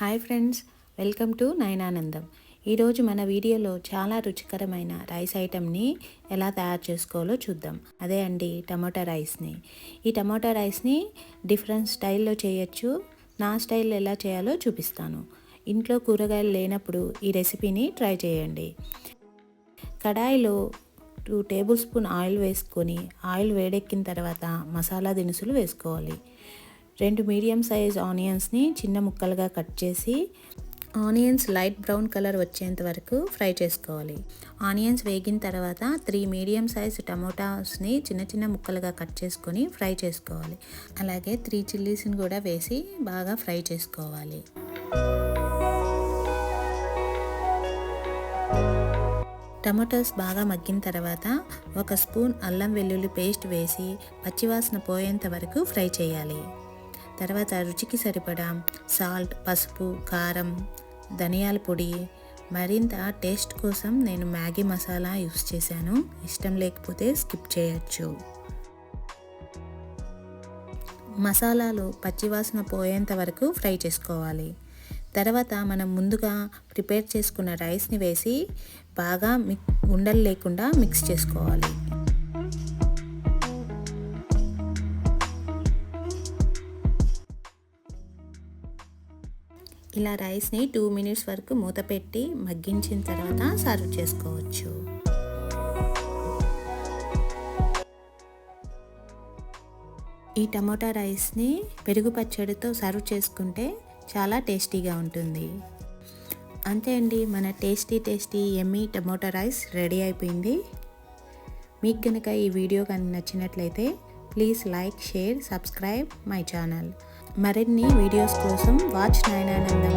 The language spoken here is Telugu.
Hi friends, welcome to Nayananandam. ఈరోజు మన వీడియోలో చాలా రుచికరమైన రైస్ ఐటెంని ఎలా తయారు చేసుకోవాలో చూద్దాం. అదే అండి టమోటా రైస్ని. ఈ టమోటా రైస్ని డిఫరెంట్ స్టైల్లో చేయొచ్చు. నా స్టైల్ ఎలా చేయాలో చూపిస్తాను. ఇంట్లో కూరగాయలు లేనప్పుడు ఈ రెసిపీని ట్రై చేయండి. కడాయిలో 2 టేబుల్ స్పూన్ ఆయిల్ వేసుకొని ఆయిల్ వేడెక్కిన తర్వాత మసాలా దినుసులు వేసుకోవాలి. 2 మీడియం సైజ్ ఆనియన్స్ని చిన్న ముక్కలుగా కట్ చేసి ఆనియన్స్ లైట్ బ్రౌన్ కలర్ వచ్చేంత వరకు ఫ్రై చేసుకోవాలి. ఆనియన్స్ వేగిన తర్వాత 3 మీడియం సైజ్ టమోటాస్ని చిన్న చిన్న ముక్కలుగా కట్ చేసుకొని ఫ్రై చేసుకోవాలి. అలాగే 3 చిల్లీస్ని కూడా వేసి బాగా ఫ్రై చేసుకోవాలి. టమాటోస్ బాగా మగ్గిన తర్వాత 1 స్పూన్ అల్లం వెల్లుల్లి పేస్ట్ వేసి పచ్చివాసన పోయేంత వరకు ఫ్రై చేయాలి. తర్వాత రుచికి సరిపడా సాల్ట్, పసుపు, కారం, ధనియాల పొడి, మరింత టేస్ట్ కోసం నేను మ్యాగీ మసాలా యూస్ చేశాను. ఇష్టం లేకపోతే స్కిప్ చేయొచ్చు. మసాలాలు పచ్చివాసన పోయేంత వరకు ఫ్రై చేసుకోవాలి. తర్వాత మనం ముందుగా ప్రిపేర్ చేసుకున్న రైస్ని వేసి బాగా ఉండలు లేకుండా మిక్స్ చేసుకోవాలి. ఇలా రైస్ని 2 మినిట్స్ వరకు మూత పెట్టి మగ్గించిన తర్వాత సర్వ్ చేసుకోవచ్చు. ఈ టమోటా రైస్ని పెరుగు పచ్చడితో సర్వ్ చేసుకుంటే చాలా టేస్టీగా ఉంటుంది. అంతే అండి, మన టేస్టీ యమ్మీ టమోటా రైస్ రెడీ అయిపోయింది. మీకు కనుక ఈ వీడియో కానీ నచ్చినట్లయితే please like, share, subscribe my channel. మరిన్ని వీడియోస్ కోసం వాచ్ నయనానందం.